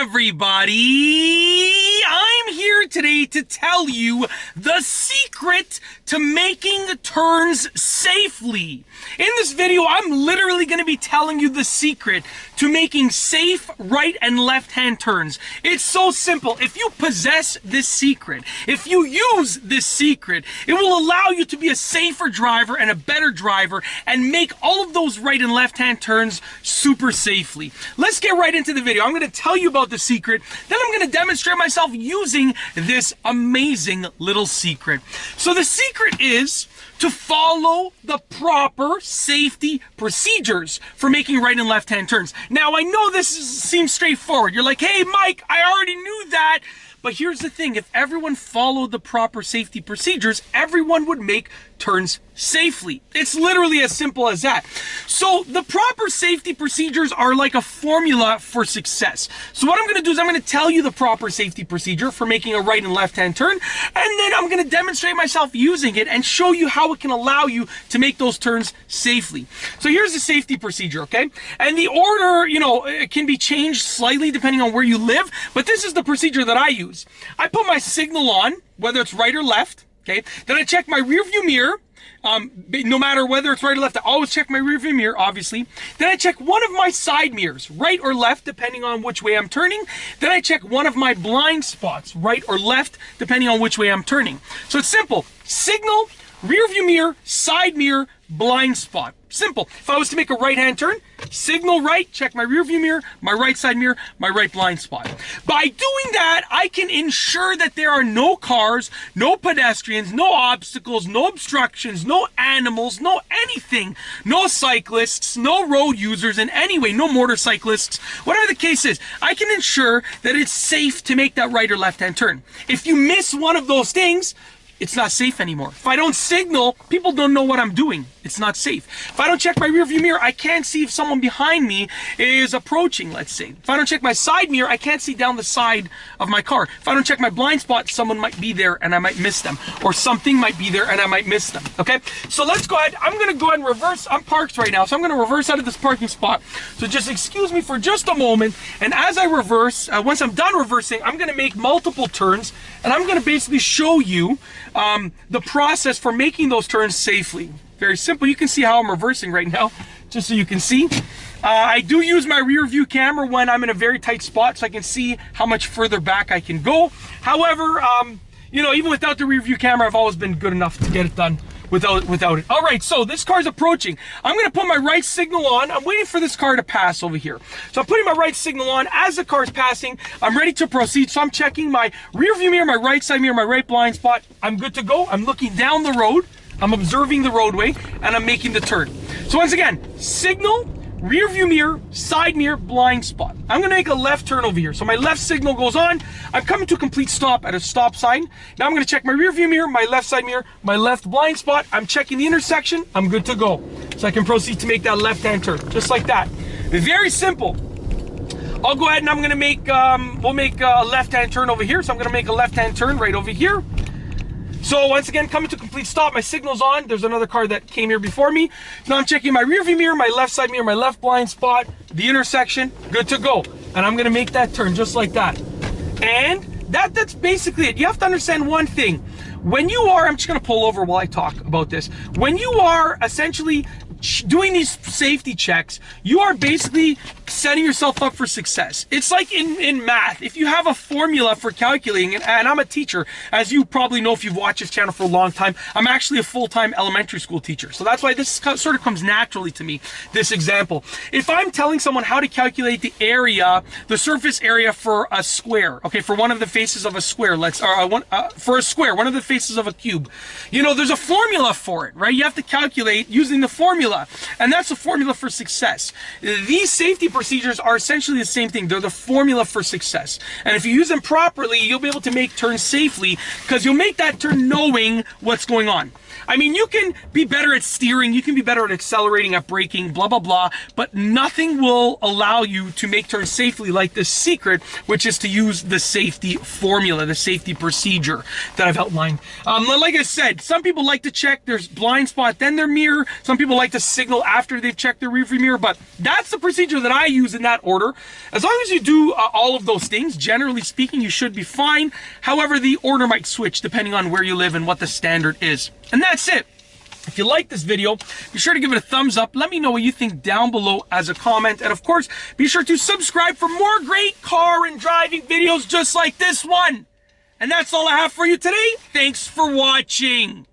everybody! I'm here today to tell you the secret to making turns safely. In this video, I'm literally going to be telling you the secret to making safe right and left-hand turns. It's so simple. If you possess this secret, if you use this secret, it will allow you to be a safer driver and a better driver and make all of those right and left-hand turns super safely. Let's get right into the video. I'm going to tell you about the secret, then I'm going to demonstrate myself using this amazing little secret. So the secret is to follow the proper safety procedures for making right and left-hand turns. Now, I know this seems straightforward. You're like, hey, Mike, I already knew that. But here's the thing. If everyone followed the proper safety procedures, everyone would make turns safely. It's literally as simple as that. So the proper safety procedures are like a formula for success. So what I'm going to do is I'm going to tell you the proper safety procedure for making a right and left-hand turn, and then I'm going to demonstrate myself using it and show you how it can allow you to make those turns safely. So here's the safety procedure, okay? And the order, it can be changed slightly depending on where you live, but this is the procedure that I use. I put my signal on, whether it's right or left, okay? Then I check my rear view mirror. No matter whether it's right or left, I always check my rear view mirror, obviously. Then I check one of my side mirrors, right or left, depending on which way I'm turning. Then I check one of my blind spots, right or left, depending on which way I'm turning. So it's simple. Signal, rear view mirror, side mirror, blind spot. Simple. If I was to make a right-hand turn, signal right, check my rear view mirror, my right side mirror, my right blind spot. By doing that, I can ensure that there are no cars, no pedestrians, no obstacles, no obstructions, no animals, no anything, no cyclists, no road users in any way, no motorcyclists, whatever the case is. I can ensure that it's safe to make that right or left-hand turn. If you miss one of those things, it's not safe anymore. If I don't signal, people don't know what I'm doing. It's not safe. If I don't check my rear view mirror, I can't see if someone behind me is approaching, let's say. If I don't check my side mirror, I can't see down the side of my car. If I don't check my blind spot, someone might be there and I might miss them. Or something might be there and I might miss them, okay? So let's go ahead. I'm gonna go ahead and reverse. I'm parked right now, so I'm gonna reverse out of this parking spot. So just excuse me for just a moment. And as I reverse, once I'm done reversing, I'm gonna make multiple turns and I'm gonna basically show you the process for making those turns safely. Very simple. You can see how I'm reversing right now, just so you can see. I do use my rear view camera when I'm in a very tight spot, so I can see how much further back I can go. However, even without the rear view camera, I've always been good enough to get it done without it. All right, so this car's approaching. I'm gonna put my right signal on. I'm waiting for this car to pass over here. So I'm putting my right signal on. As the car's passing, I'm ready to proceed. So I'm checking my rear view mirror, my right side mirror, my right blind spot. I'm good to go. I'm looking down the road. I'm observing the roadway and I'm making the turn. So once again, signal, rear view mirror, side mirror, blind spot. I'm gonna make a left turn over here. So my left signal goes on. I'm coming to a complete stop at a stop sign. Now I'm gonna check my rear view mirror, my left side mirror, my left blind spot. I'm checking the intersection. I'm good to go. So I can proceed to make that left-hand turn, just like that. Very simple. I'll go ahead and I'm gonna make, we'll make a left-hand turn over here. So I'm gonna make a left-hand turn right over here. So once again, coming to a complete stop, my signal's on. There's another car that came here before me. Now I'm checking my rear view mirror, my left side mirror, my left blind spot, the intersection, good to go. And I'm gonna make that turn just like that. And that's basically it. You have to understand one thing. When you are, I'm just gonna pull over while I talk about this. When you are essentially doing these safety checks, you are basically setting yourself up for success. It's like in math. If you have a formula for calculating, and I'm a teacher, as you probably know if you've watched this channel for a long time, I'm actually a full-time elementary school teacher. So that's why this sort of comes naturally to me, this example. If I'm telling someone how to calculate the area, the surface area for a square, okay, for one of the faces of a square, for a square, one of the faces of a cube, there's a formula for it, right? You have to calculate using the formula. And that's the formula for success. These safety procedures are essentially the same thing. They're the formula for success. And if you use them properly, you'll be able to make turns safely because you'll make that turn knowing what's going on. I mean, you can be better at steering, you can be better at accelerating, at braking, blah, blah, blah, but nothing will allow you to make turns safely like the secret, which is to use the safety formula, the safety procedure that I've outlined. Like I said, some people like to check their blind spot, then their mirror. Some people like to signal after they've checked their rearview mirror, but that's the procedure that I use in that order. As long as you do all of those things, generally speaking, you should be fine. However, the order might switch depending on where you live and what the standard is. And that's it. If you like this video, be sure to give it a thumbs up. Let me know what you think down below as a comment. And of course, be sure to subscribe for more great car and driving videos just like this one. And that's all I have for you today. Thanks for watching.